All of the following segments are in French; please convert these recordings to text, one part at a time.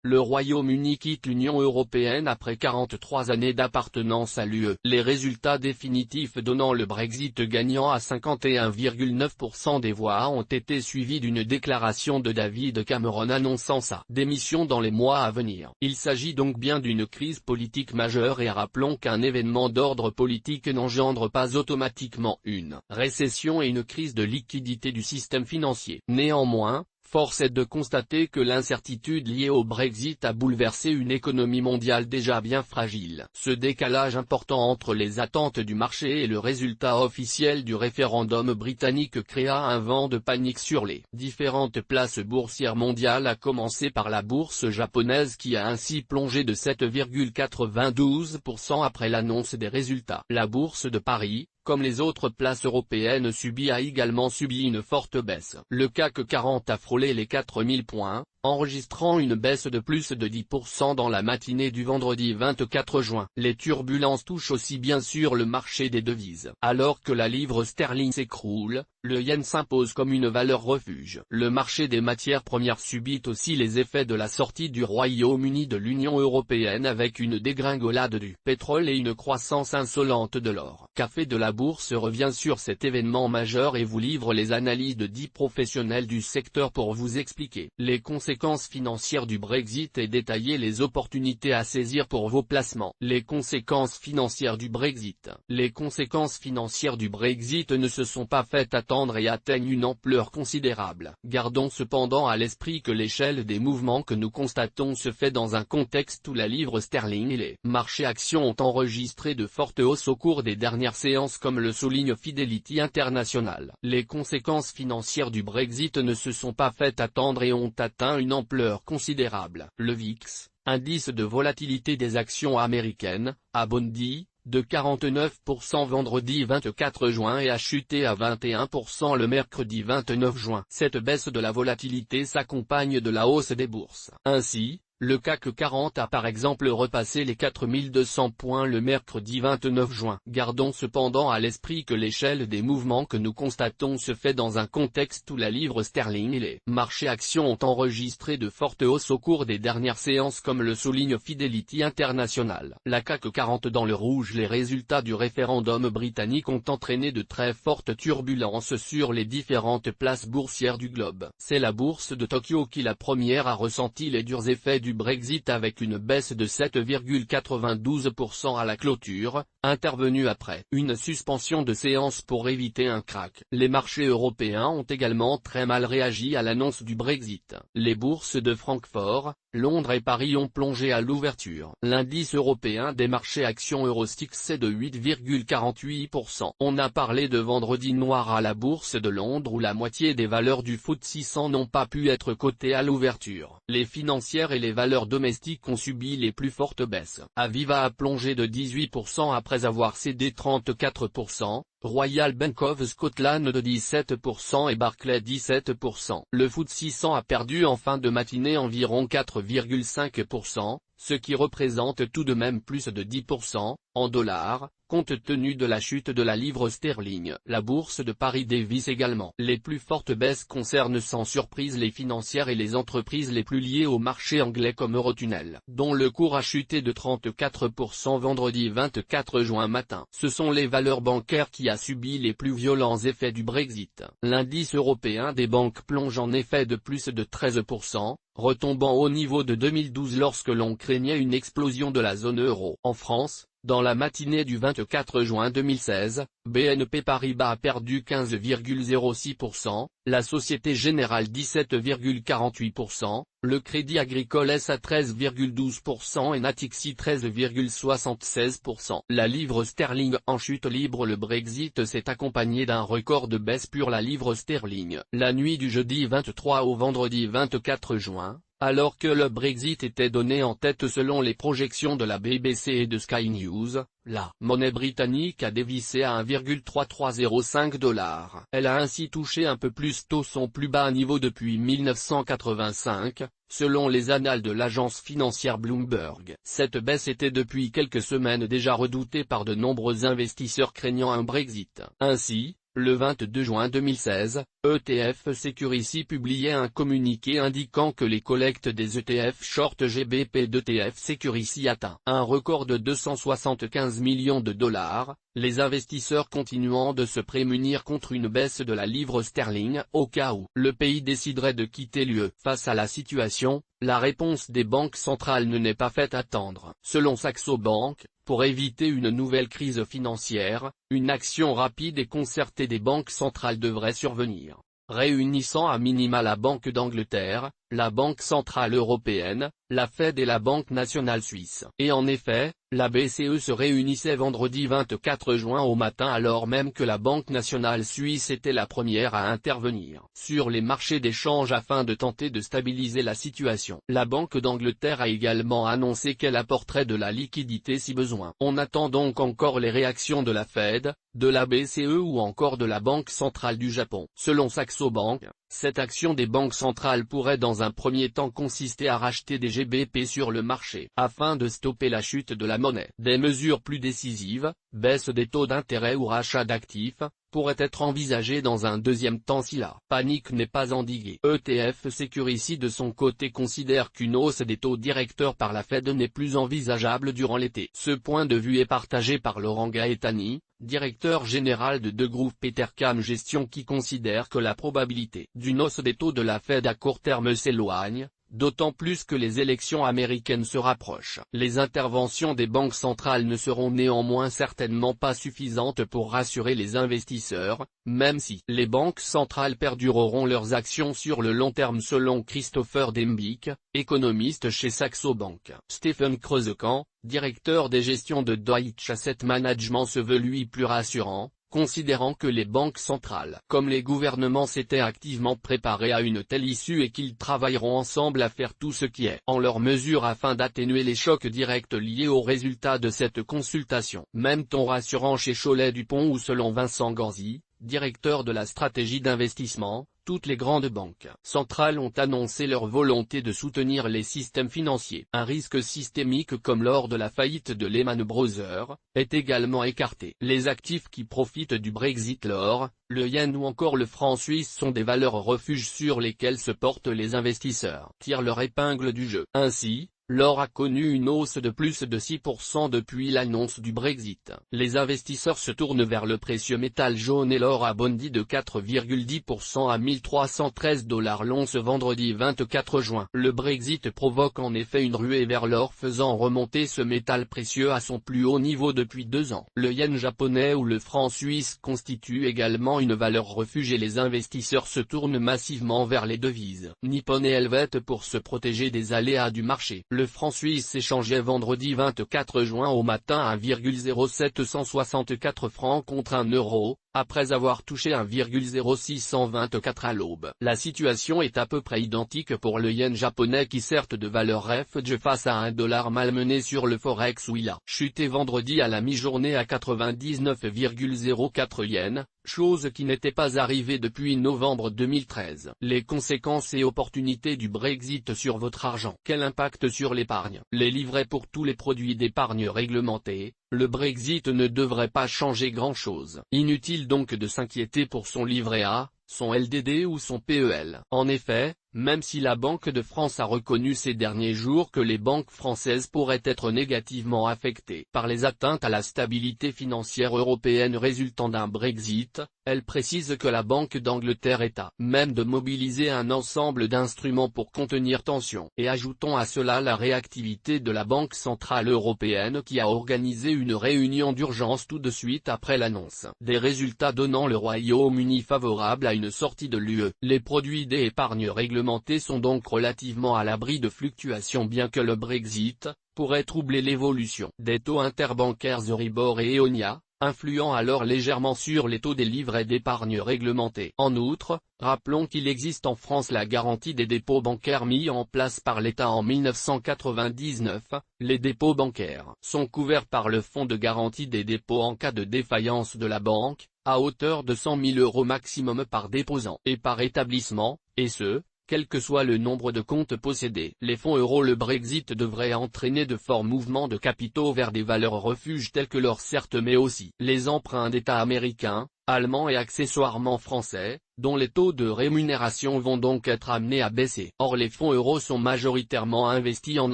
Le Royaume-Uni quitte l'Union européenne après 43 années d'appartenance à l'UE. Les résultats définitifs donnant le Brexit gagnant à 51,9% des voix ont été suivis d'une déclaration de David Cameron annonçant sa démission dans les mois à venir. Il s'agit donc bien d'une crise politique majeure et rappelons qu'un événement d'ordre politique n'engendre pas automatiquement une récession et une crise de liquidité du système financier. Néanmoins, force est de constater que l'incertitude liée au Brexit a bouleversé une économie mondiale déjà bien fragile. Ce décalage important entre les attentes du marché et le résultat officiel du référendum britannique créa un vent de panique sur les différentes places boursières mondiales, à commencer par la bourse japonaise qui a ainsi plongé de 7,92% après l'annonce des résultats. La bourse de Paris, comme les autres places européennes, a également subi une forte baisse. Le CAC 40 a frôlé les 4000 points, enregistrant une baisse de plus de 10% dans la matinée du vendredi 24 juin. Les turbulences touchent aussi bien sûr le marché des devises. Alors que la livre sterling s'écroule, le yen s'impose comme une valeur refuge. Le marché des matières premières subit aussi les effets de la sortie du Royaume-Uni de l'Union européenne avec une dégringolade du pétrole et une croissance insolente de l'or. Café de la Bourse revient sur cet événement majeur et vous livre les analyses de 10 professionnels du secteur pour vous expliquer les conséquences financières du Brexit et détailler les opportunités à saisir pour vos placements. Les conséquences financières du Brexit. Les conséquences financières du Brexit ne se sont pas faites attendre et atteignent une ampleur considérable. Gardons cependant à l'esprit que l'échelle des mouvements que nous constatons se fait dans un contexte où la livre sterling et les marchés actions ont enregistré de fortes hausses au cours des dernières séances, comme le souligne Fidelity International. Les conséquences financières du Brexit ne se sont pas faites attendre et ont atteint une ampleur considérable. Le VIX, indice de volatilité des actions américaines, a bondi de 49% vendredi 24 juin et a chuté à 21% le mercredi 29 juin. Cette baisse de la volatilité s'accompagne de la hausse des bourses. Ainsi, le CAC 40 a par exemple repassé les 4200 points le mercredi 29 juin. Gardons cependant à l'esprit que l'échelle des mouvements que nous constatons se fait dans un contexte où la livre sterling et les marchés actions ont enregistré de fortes hausses au cours des dernières séances, comme le souligne Fidelity International. La CAC 40 dans le rouge. Les résultats du référendum britannique ont entraîné de très fortes turbulences sur les différentes places boursières du globe. C'est la bourse de Tokyo qui la première a ressenti les durs effets du Brexit avec une baisse de 7,92% à la clôture, intervenue après une suspension de séance pour éviter un krach. Les marchés européens ont également très mal réagi à l'annonce du Brexit. Les bourses de Francfort, Londres et Paris ont plongé à l'ouverture. L'indice européen des marchés actions Eurostoxx est de 8,48%. On a parlé de vendredi noir à la bourse de Londres où la moitié des valeurs du FTSE 100 n'ont pas pu être cotées à l'ouverture. Les financières et les valeurs domestiques ont subi les plus fortes baisses. Aviva a plongé de 18% après avoir cédé 34%. Royal Bank of Scotland de 17% et Barclays 17%. Le FTSE 100 a perdu en fin de matinée environ 4,5%, ce qui représente tout de même plus de 10%, en dollars, compte tenu de la chute de la livre sterling. La bourse de Paris dévisse également. Les plus fortes baisses concernent sans surprise les financières et les entreprises les plus liées au marché anglais comme Eurotunnel, dont le cours a chuté de 34% vendredi 24 juin matin. Ce sont les valeurs bancaires qui a subi les plus violents effets du Brexit. L'indice européen des banques plonge en effet de plus de 13%, retombant au niveau de 2012 lorsque l'on craignait une explosion de la zone euro. En France, dans la matinée du 24 juin 2016, BNP Paribas a perdu 15,06%, la Société Générale 17,48%, le Crédit Agricole SA 13,12% et Natixi 13,76%. La livre sterling en chute libre. Le Brexit s'est accompagné d'un record de baisse pour la livre sterling. La nuit du jeudi 23 au vendredi 24 juin, alors que le Brexit était donné en tête selon les projections de la BBC et de Sky News, la monnaie britannique a dévissé à 1,3305 $. Elle a ainsi touché un peu plus tôt son plus bas niveau depuis 1985, selon les annales de l'agence financière Bloomberg. Cette baisse était depuis quelques semaines déjà redoutée par de nombreux investisseurs craignant un Brexit. Ainsi, Le 22 juin 2016, ETF Securicy publiait un communiqué indiquant que les collectes des ETF short GBP d'ETF Securicy atteint un record de 275 millions de dollars, les investisseurs continuant de se prémunir contre une baisse de la livre sterling au cas où le pays déciderait de quitter l'UE. Face à la situation, la réponse des banques centrales ne n'est pas faite attendre. Selon Saxo Bank, pour éviter une nouvelle crise financière, une action rapide et concertée des banques centrales devrait survenir, réunissant à minima la Banque d'Angleterre, la Banque centrale européenne, la Fed et la Banque nationale suisse. Et en effet, la BCE se réunissait vendredi 24 juin au matin alors même que la Banque nationale suisse était la première à intervenir sur les marchés d'échange afin de tenter de stabiliser la situation. La Banque d'Angleterre a également annoncé qu'elle apporterait de la liquidité si besoin. On attend donc encore les réactions de la Fed, de la BCE ou encore de la Banque centrale du Japon. Selon Saxo Bank, cette action des banques centrales pourrait dans un premier temps consister à racheter des GBP sur le marché, afin de stopper la chute de la monnaie. Des mesures plus décisives, baisse des taux d'intérêt ou rachat d'actifs, pourraient être envisagées dans un deuxième temps si la panique n'est pas endiguée. ETF Securicy de son côté considère qu'une hausse des taux directeurs par la Fed n'est plus envisageable durant l'été. Ce point de vue est partagé par Laurent Gaetani, directeur général de Degroof Petercam Gestion qui considère que la probabilité d'une hausse des taux de la Fed à court terme s'éloigne, d'autant plus que les élections américaines se rapprochent. Les interventions des banques centrales ne seront néanmoins certainement pas suffisantes pour rassurer les investisseurs, même si les banques centrales perdureront leurs actions sur le long terme selon Christopher Dembick, économiste chez Saxo Bank. Stephen Kreuzekamp, directeur des gestions de Deutsche Asset Management se veut lui plus rassurant, considérant que les banques centrales comme les gouvernements s'étaient activement préparés à une telle issue et qu'ils travailleront ensemble à faire tout ce qui est en leur mesure afin d'atténuer les chocs directs liés aux résultats de cette consultation. Même ton rassurant chez Cholet-Dupont ou selon Vincent Ganzi, directeur de la stratégie d'investissement, toutes les grandes banques centrales ont annoncé leur volonté de soutenir les systèmes financiers. Un risque systémique comme lors de la faillite de Lehman Brothers, est également écarté. Les actifs qui profitent du Brexit l'or, le yen ou encore le franc suisse sont des valeurs refuges sur lesquelles se portent les investisseurs. Tirent leur épingle du jeu. Ainsi, l'or a connu une hausse de plus de 6% depuis l'annonce du Brexit. Les investisseurs se tournent vers le précieux métal jaune et l'or a bondi de 4,10% à 1313 $ l'once vendredi 24 juin. Le Brexit provoque en effet une ruée vers l'or faisant remonter ce métal précieux à son plus haut niveau depuis 2 ans. Le yen japonais ou le franc suisse constituent également une valeur refuge et les investisseurs se tournent massivement vers les devises Nippon et Helvet pour se protéger des aléas du marché. Le franc suisse s'échangeait vendredi 24 juin au matin à 1,0764 francs contre 1 euro, après avoir touché 1,0624 à l'aube. La situation est à peu près identique pour le yen japonais qui certes de valeur refuge face à un dollar malmené sur le forex où il a chuté vendredi à la mi-journée à 99,04 yens, chose qui n'était pas arrivée depuis novembre 2013. Les conséquences et opportunités du Brexit sur votre argent. Quel impact sur l'épargne? Les livrets pour tous les produits d'épargne réglementés. Le Brexit ne devrait pas changer grand-chose. Inutile donc de s'inquiéter pour son livret A, son LDD ou son PEL. En effet, même si la Banque de France a reconnu ces derniers jours que les banques françaises pourraient être négativement affectées par les atteintes à la stabilité financière européenne résultant d'un Brexit, elle précise que la Banque d'Angleterre est à même de mobiliser un ensemble d'instruments pour contenir tensions. Et ajoutons à cela la réactivité de la Banque centrale européenne qui a organisé une réunion d'urgence tout de suite après l'annonce des résultats donnant le Royaume-Uni favorable à une sortie de l'UE. Les produits d'épargne réglementés sont donc relativement à l'abri de fluctuations bien que le Brexit pourrait troubler l'évolution des taux interbancaires Euribor et Eonia, influant alors légèrement sur les taux des livrets d'épargne réglementés. En outre, rappelons qu'il existe en France la garantie des dépôts bancaires mis en place par l'État en 1999, les dépôts bancaires sont couverts par le fonds de garantie des dépôts en cas de défaillance de la banque, à hauteur de 100 000 € maximum par déposant et par établissement, et ce, quel que soit le nombre de comptes possédés. Les fonds euros. Le Brexit devrait entraîner de forts mouvements de capitaux vers des valeurs refuges telles que l'or certes mais aussi les emprunts d'État américains, allemands et accessoirement français, dont les taux de rémunération vont donc être amenés à baisser. Or les fonds euros sont majoritairement investis en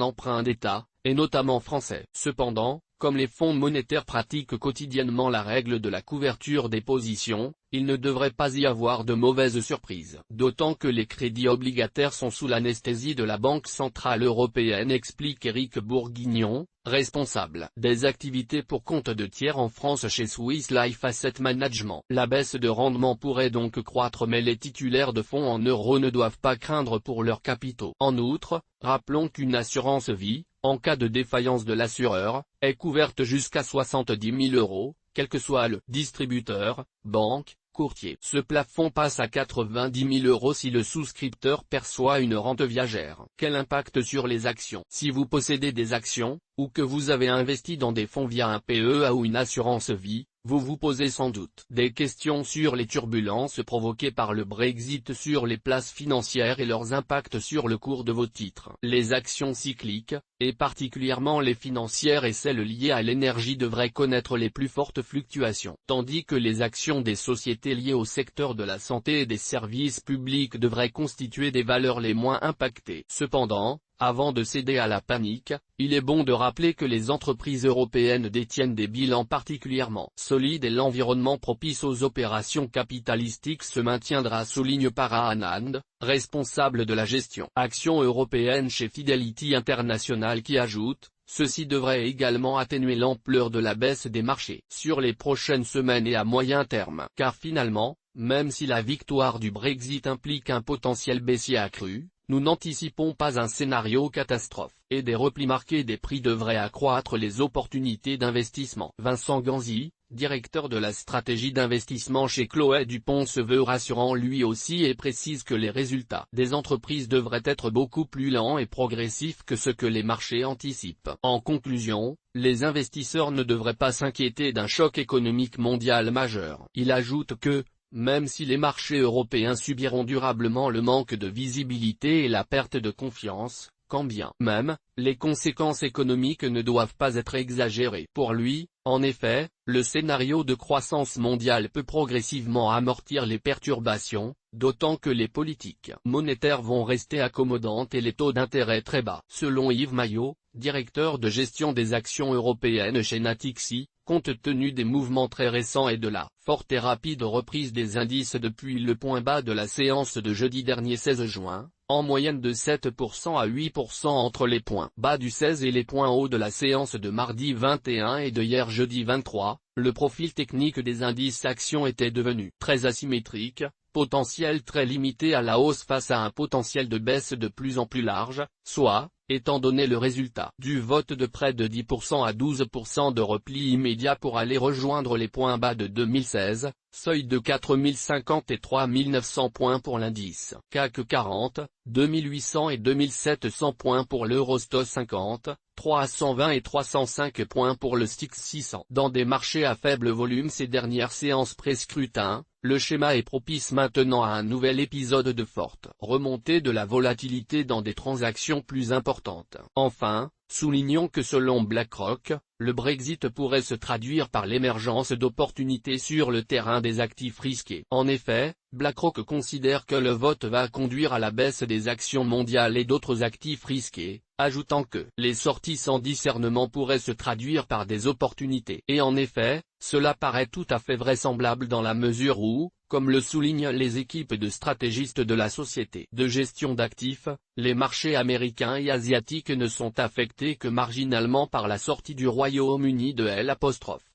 emprunts d'État, et notamment français. Cependant, comme les fonds monétaires pratiquent quotidiennement la règle de la couverture des positions, il ne devrait pas y avoir de mauvaises surprises. D'autant que les crédits obligataires sont sous l'anesthésie de la Banque Centrale Européenne, explique Éric Bourguignon, responsable des activités pour compte de tiers en France chez Swiss Life Asset Management. La baisse de rendement pourrait donc croître, mais les titulaires de fonds en euros ne doivent pas craindre pour leurs capitaux. En outre, rappelons qu'une assurance vie, en cas de défaillance de l'assureur, est couverte jusqu'à 70 000 €, quel que soit le distributeur, banque, courtier. Ce plafond passe à 90 000 € si le souscripteur perçoit une rente viagère. Quel impact sur les actions? Si vous possédez des actions, ou que vous avez investi dans des fonds via un PEA ou une assurance vie, vous vous posez sans doute des questions sur les turbulences provoquées par le Brexit sur les places financières et leurs impacts sur le cours de vos titres. Les actions cycliques, et particulièrement les financières et celles liées à l'énergie, devraient connaître les plus fortes fluctuations, tandis que les actions des sociétés liées au secteur de la santé et des services publics devraient constituer des valeurs les moins impactées. Cependant, avant de céder à la panique, il est bon de rappeler que les entreprises européennes détiennent des bilans particulièrement solides et l'environnement propice aux opérations capitalistiques se maintiendra, souligne Para Anand, responsable de la gestion Action européenne chez Fidelity International, qui ajoute: ceci devrait également atténuer l'ampleur de la baisse des marchés sur les prochaines semaines et à moyen terme. Car finalement, même si la victoire du Brexit implique un potentiel baissier accru, nous n'anticipons pas un scénario catastrophe, et des replis marqués des prix devraient accroître les opportunités d'investissement. Vincent Ganzi, directeur de la stratégie d'investissement chez Chloé Dupont, se veut rassurant lui aussi et précise que les résultats des entreprises devraient être beaucoup plus lents et progressifs que ce que les marchés anticipent. En conclusion, les investisseurs ne devraient pas s'inquiéter d'un choc économique mondial majeur. Il ajoute que, même si les marchés européens subiront durablement le manque de visibilité et la perte de confiance, quand bien même, les conséquences économiques ne doivent pas être exagérées. Pour lui, en effet, le scénario de croissance mondiale peut progressivement amortir les perturbations, d'autant que les politiques monétaires vont rester accommodantes et les taux d'intérêt très bas. Selon Yves Maillot, directeur de gestion des actions européennes chez Natixi, compte tenu des mouvements très récents et de la forte et rapide reprise des indices depuis le point bas de la séance de jeudi dernier 16 juin, en moyenne de 7% à 8% entre les points bas du 16 et les points hauts de la séance de mardi 21 et de hier jeudi 23, le profil technique des indices actions était devenu très asymétrique, potentiel très limité à la hausse face à un potentiel de baisse de plus en plus large, soit, étant donné le résultat du vote de près de 10% à 12% de repli immédiat pour aller rejoindre les points bas de 2016, seuil de 4050 et 3900 points pour l'indice CAC 40, 2800 et 2700 points pour l'Eurostoxx 50, 320 et 305 points pour le STIX 600. Dans des marchés à faible volume ces dernières séances pré-scrutin, le schéma est propice maintenant à un nouvel épisode de forte remontée de la volatilité dans des transactions plus importantes. Enfin, soulignons que selon BlackRock, le Brexit pourrait se traduire par l'émergence d'opportunités sur le terrain des actifs risqués. En effet, BlackRock considère que le vote va conduire à la baisse des actions mondiales et d'autres actifs risqués, ajoutant que les sorties sans discernement pourraient se traduire par des opportunités. Et en effet, cela paraît tout à fait vraisemblable dans la mesure où, comme le soulignent les équipes de stratégistes de la société de gestion d'actifs, les marchés américains et asiatiques ne sont affectés que marginalement par la sortie du Royaume-Uni de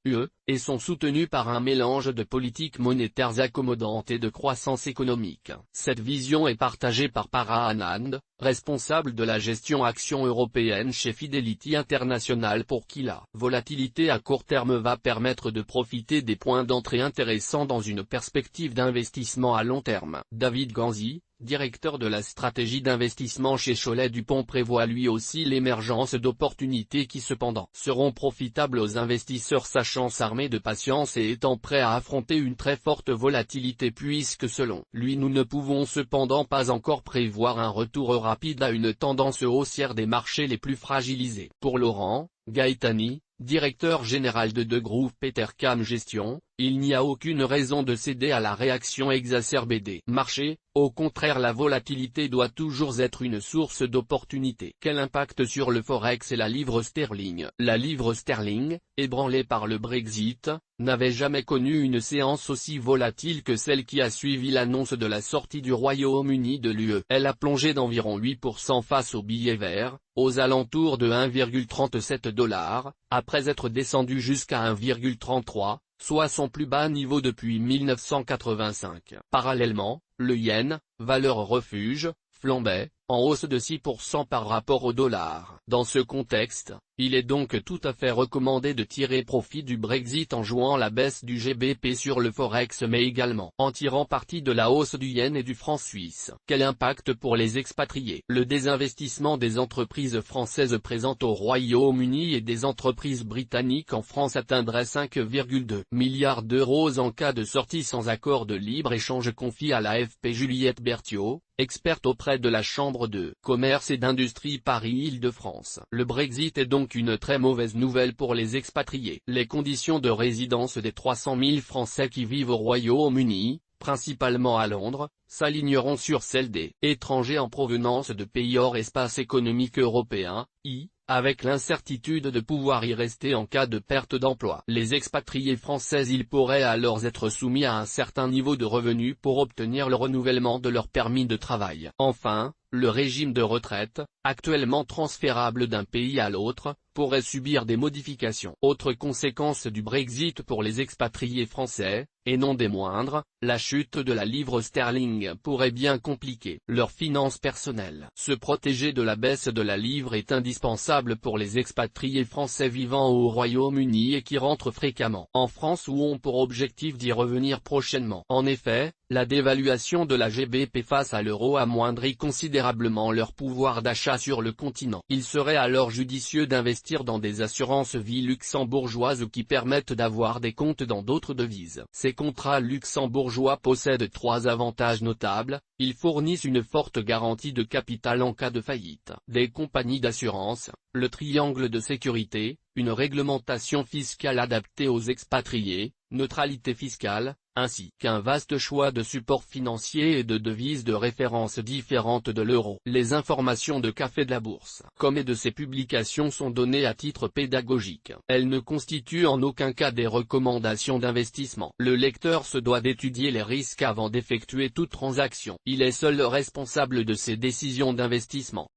l'UE, et sont soutenus par un mélange de politiques monétaires accommodantes et de croissance économique. Cette vision est partagée par Para Anand, responsable de la gestion action européenne chez Fidelity International, pour qui la volatilité à court terme va permettre de profiter des points d'entrée intéressants dans une perspective d'investissement à long terme. David Ganzi, directeur de la stratégie d'investissement chez Cholet Dupont, prévoit lui aussi l'émergence d'opportunités qui cependant seront profitables aux investisseurs sachant s'armer de patience et étant prêts à affronter une très forte volatilité, puisque selon lui nous ne pouvons cependant pas encore prévoir un retour rapide à une tendance haussière des marchés les plus fragilisés. Pour Laurent Gaetani, directeur général de Groupe Petercam Gestion, il n'y a aucune raison de céder à la réaction exacerbée des marchés, au contraire la volatilité doit toujours être une source d'opportunité. Quel impact sur le Forex et la livre sterling? La livre sterling, ébranlée par le Brexit, n'avait jamais connu une séance aussi volatile que celle qui a suivi l'annonce de la sortie du Royaume-Uni de l'UE. Elle a plongé d'environ 8% face au billet vert, aux alentours de 1,37 $, après être descendu jusqu'à 1,33, soit son plus bas niveau depuis 1985. Parallèlement, le yen, valeur refuge, flambait, en hausse de 6% par rapport au dollar. Dans ce contexte, il est donc tout à fait recommandé de tirer profit du Brexit en jouant la baisse du GBP sur le Forex mais également en tirant parti de la hausse du yen et du franc suisse. Quel impact pour les expatriés? Le désinvestissement des entreprises françaises présentes au Royaume-Uni et des entreprises britanniques en France atteindrait 5,2 milliards d'euros en cas de sortie sans accord de libre-échange, confie à l'AFP Juliette Berthiaud, experte auprès de la Chambre de commerce et d'industrie Paris-Île-de-France. Le Brexit est donc une très mauvaise nouvelle pour les expatriés. Les conditions de résidence des 300 000 Français qui vivent au Royaume-Uni, principalement à Londres, s'aligneront sur celles des étrangers en provenance de pays hors espace économique européen, avec l'incertitude de pouvoir y rester en cas de perte d'emploi. Les expatriés français pourraient alors être soumis à un certain niveau de revenus pour obtenir le renouvellement de leur permis de travail. Enfin, le régime de retraite, actuellement transférable d'un pays à l'autre, pourrait subir des modifications. Autre conséquence du Brexit pour les expatriés français, et non des moindres, la chute de la livre sterling pourrait bien compliquer leurs finances personnelles. Se protéger de la baisse de la livre est indispensable pour les expatriés français vivant au Royaume-Uni et qui rentrent fréquemment en France ou ont pour objectif d'y revenir prochainement. En effet, la dévaluation de la GBP face à l'euro amoindrit considérablement leur pouvoir d'achat sur le continent. Il serait alors judicieux d'investir dans des assurances-vie luxembourgeoises qui permettent d'avoir des comptes dans d'autres devises. Ces contrats luxembourgeois possèdent 3 avantages notables: ils fournissent une forte garantie de capital en cas de faillite des compagnies d'assurance, le triangle de sécurité, une réglementation fiscale adaptée aux expatriés, neutralité fiscale, ainsi qu'un vaste choix de supports financiers et de devises de référence différentes de l'euro. Les informations de Café de la Bourse, comme et de ses publications, sont données à titre pédagogique. Elles ne constituent en aucun cas des recommandations d'investissement. Le lecteur se doit d'étudier les risques avant d'effectuer toute transaction. Il est seul responsable de ses décisions d'investissement.